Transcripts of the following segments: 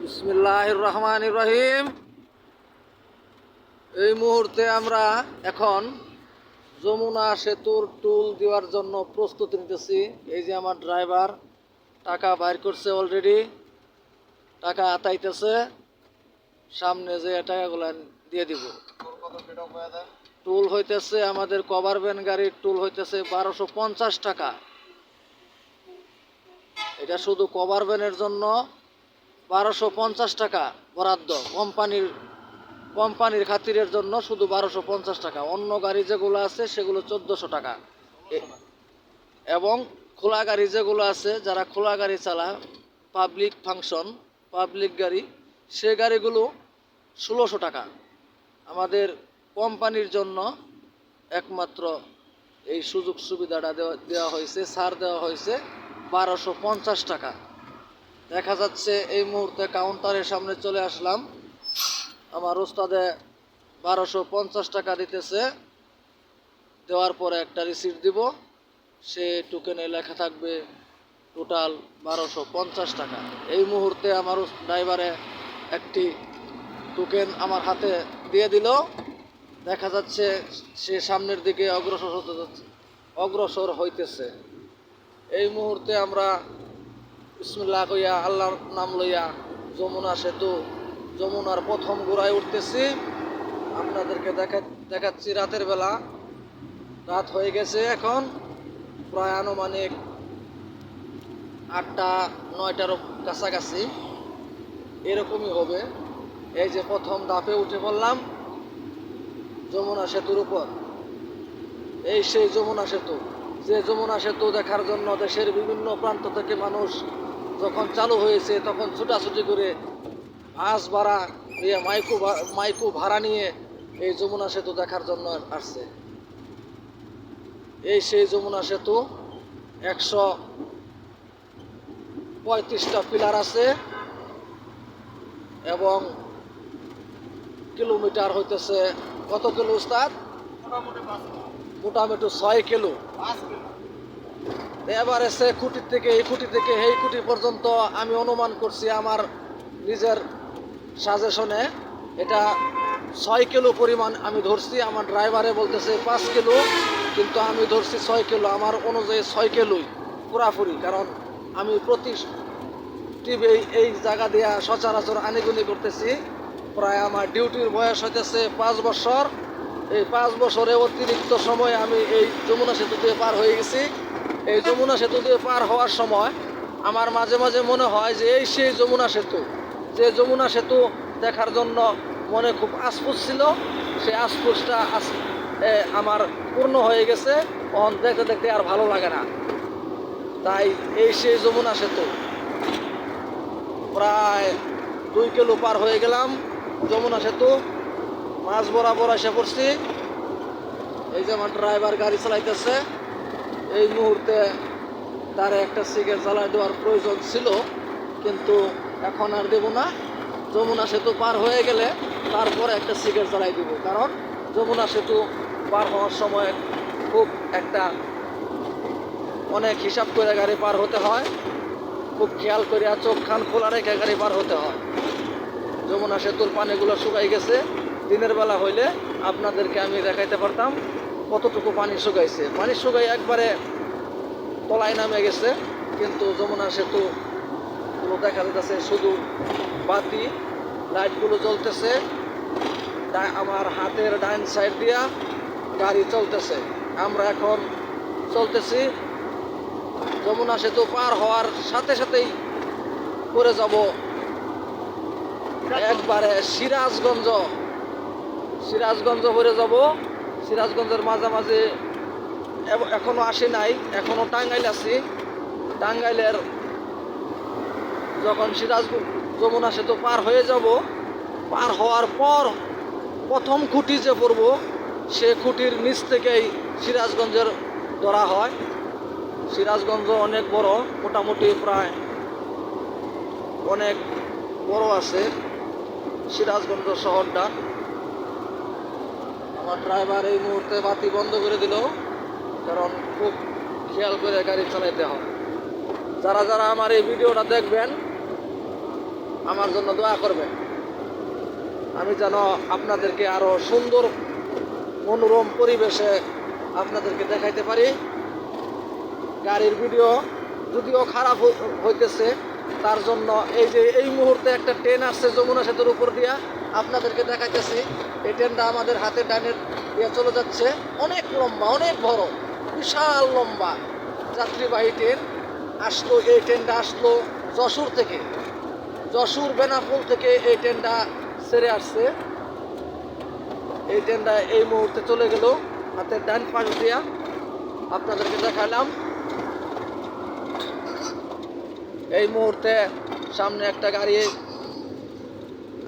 বিসমিল্লাহির রহমানির রহিম। এই মুহূর্তে আমরা এখন যমুনা সেতুর টুল দেওয়ার জন্য প্রস্তুতি নিতেছি। এই যে আমার ড্রাইভার টাকা বাইর করছে, অলরেডি টাকা আতাইতেছে, সামনে যে টাকাগুলো দিয়ে দিব। টুল হইতেছে আমাদের কভার ভ্যান গাড়ির টুল হইতেছে 1250 টাকা। এটা শুধু কভার ভ্যানের জন্য 1250 টাকা বরাদ্দ, কোম্পানির খাতিরের জন্য শুধু 1250 টাকা। অন্য গাড়ি যেগুলো আছে সেগুলো 1400 টাকা। এবং খোলা গাড়ি যেগুলো আছে, যারা খোলা গাড়ি চালায়, পাবলিক ফাংশন, পাবলিক গাড়ি, সে গাড়িগুলো 1600 টাকা। আমাদের কোম্পানির জন্য একমাত্র এই সুযোগ সুবিধাটা দেওয়া হয়েছে, ছাড় দেওয়া হয়েছে 1250 টাকা। দেখা যাচ্ছে এই মুহূর্তে কাউন্টারের সামনে চলে আসলাম। আমার ওস্তাদে 1250 টাকা দিতেছে, দেওয়ার পরে একটা রিসিপ্ট দিব। সে টোকেনে লেখা থাকবে টোটাল 1250 টাকা। এই মুহূর্তে আমার ড্রাইভারে একটি টোকেন আমার হাতে দিয়ে দিল। দেখা যাচ্ছে সে সামনের দিকে অগ্রসর হইতেছে। এই মুহূর্তে আমরা বিসমিল্লাহ কইয়া আল্লাহর নাম লইয়া যমুনা সেতু, যমুনার প্রথম গোড়ায় উঠতেছি। আপনাদেরকে দেখাচ্ছি রাতের বেলা। রাত হয়ে গেছে এখন প্রায় আনুমানিক 8টা-9টার কাছাকাছি এরকমই হবে। এই যে প্রথম ধাপে উঠে পড়লাম যমুনা সেতুর উপর। এই সেই যমুনা সেতু, যে যমুনা সেতু দেখার জন্য দেশের বিভিন্ন প্রান্ত থেকে মানুষ যখন চালু হয়েছে তখন ছুটাছুটি করে বাস ভাড়া নিয়ে, মাইকু ভাড়া নিয়ে এই যমুনা সেতু দেখার জন্য আসছে। এই সেই যমুনা সেতু, 135টা পিলার আছে এবং কিলোমিটার হইতেছে কত কিলো উস্তাদ? মোটামুটি 6 কিলো। এবার এসে খুঁটি থেকে এই খুঁটি থেকে এই খুঁটি পর্যন্ত আমি অনুমান করছি আমার নিজের সাজেশনে, এটা 6 কিলো পরিমাণ আমি ধরছি। আমার ড্রাইভারে বলতেছে 5 কিলো, কিন্তু আমি ধরছি 6 কিলো। আমার অনুযায়ী 6 কিলোই পুরাপুরি, কারণ আমি প্রতি টিভি এই জায়গা দিয়া সচরাচর আনিগুনি করতেছি। প্রায় আমার ডিউটির বয়স হইতেছে 5 বছর। এই 5 বছরে অতিরিক্ত সময় আমি এই যমুনা সেতু দিয়ে পার হয়ে গেছি। এই যমুনা সেতু দিয়ে পার হওয়ার সময় আমার মাঝে মাঝে মনে হয় যে এই সেই যমুনা সেতু, যে যমুনা সেতু দেখার জন্য মনে খুব আশফুস ছিল, সেই আশফুসটা আমার পূর্ণ হয়ে গেছে। তখন দেখতে দেখতে আর ভালো লাগে না। তাই এই সেই যমুনা সেতু, প্রায় 2 কিলো পার হয়ে গেলাম যমুনা সেতু, মাঝ বরাবর এসে পড়ছি। এই যে আমার ড্রাইভার গাড়ি চালাইতেছে। এই মুহূর্তে তার একটা সিগারেট জ্বালায় দেওয়ার প্রয়োজন ছিল, কিন্তু এখন আর দেব না। যমুনা সেতু পার হয়ে গেলে তারপরে একটা সিগারেট জ্বালাই দিব, কারণ যমুনা সেতু পার হওয়ার সময় খুব একটা অনেক হিসাব করে গাড়ি পার হতে হয়, খুব খেয়াল করে চোখ খান খোলা রেখে গাড়ি পার হতে হয়। যমুনা সেতুর পানিগুলো শুকাই গেছে। দিনের বেলা হইলে আপনাদেরকে আমি দেখাইতে পারতাম কতটুকু পানি শুকাইছে। পানি শুকাই একবারে তলায় নামে গেছে, কিন্তু যমুনা সেতুগুলো দেখা যাচ্ছে শুধু বাতি লাইটগুলো জ্বলতেছে। আমার হাতের ডাইন সাইড দিয়া গাড়ি চলতেছে। আমরা এখন চলতেছি যমুনা সেতু পার হওয়ার সাথে সাথেই করে যাব একবারে সিরাজগঞ্জ করে যাব। সিরাজগঞ্জের মাঝামাঝি এখনো আসি নাই, এখনো টাঙ্গাইল আছি। টাঙ্গাইলের যখন যমুনা সেতু পার হয়ে যাব, পার হওয়ার পর প্রথম খুঁটি যে পড়ব, সে খুঁটির নিচ থেকেই সিরাজগঞ্জের ধরা হয়। সিরাজগঞ্জ অনেক বড়, মোটামুটি প্রায় অনেক বড় আছে সিরাজগঞ্জ শহরটা। আমার ড্রাইভার এই মুহূর্তে বাতি বন্ধ করে দিল, কারণ খুব খেয়াল করে গাড়ি চালাইতে হয়। যারা যারা আমার এই ভিডিওটা দেখবেন, আমার জন্য দোয়া করবেন। আমি যেন আপনাদেরকে আরো সুন্দর মনোরম পরিবেশে আপনাদেরকে দেখাইতে পারি। গাড়ির ভিডিও যদিও খারাপ হইতেছে, তার জন্য এই যে এই মুহূর্তে একটা ট্রেন আসছে যমুনা সেতুর উপর দিয়া, আপনাদেরকে দেখাইতেছি। এই ট্রেনটা আমাদের হাতে ডাইনের দিয়ে চলে যাচ্ছে। অনেক লম্বা, অনেক বড়, বিশাল লম্বা যাত্রীবাহী ট্রেন আসলো। এই ট্রেনটা আসলো যশোর থেকে, যশোর বেনাপোল থেকে এই ট্রেনটা ছেড়ে আসছে। এই ট্রেনটা এই মুহূর্তে চলে গেল হাতের ডান পাশ দিয়া, আপনাদেরকে দেখালাম। এই মুহূর্তে সামনে একটা গাড়ি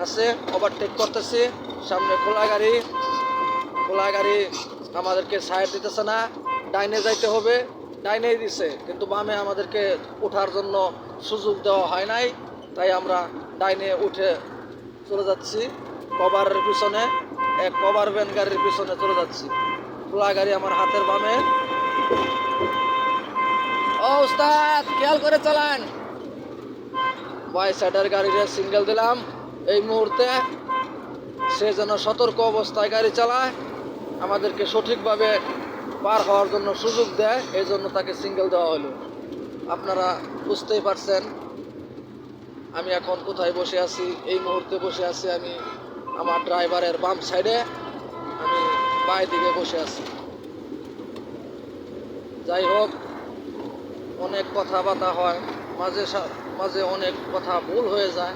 আছে, ওভারটেক করতেছে। সামনে খোলা গাড়ি আমাদেরকে সাইড দিতেছে না, ডাইনে যাইতে হবে। ডাইনেই দিছে, কিন্তু বামে আমাদেরকে ওঠার জন্য সুযোগ দেওয়া হয় নাই, তাই আমরা ডাইনে উঠে চলে যাচ্ছি। কভারের পিছনে, এক কভার ভ্যান গাড়ির পিছনে চলে যাচ্ছি। খোলা গাড়ি আমার হাতের বামে। ও উস্তাদ, খেয়াল করে চালান। বাই সাইডের গাড়িটা সিঙ্গেল দিলাম এই মুহূর্তে। সে যেন সতর্ক অবস্থায় গাড়ি চালায়, আমাদেরকে সঠিকভাবে পার হওয়ার জন্য সুযোগ দেয়, এই জন্য তাকে সিঙ্গেল দেওয়া হলো। আপনারা বুঝতেই পারছেন আমি এখন কোথায় বসে আছি। এই মুহূর্তে বসে আছি আমি আমার ড্রাইভারের বাম সাইডে, আমি বাঁ দিকে বসে আছি। যাই হোক, অনেক কথাবার্তা হয়, মাঝে মাঝে অনেক কথা ভুল হয়ে যায়।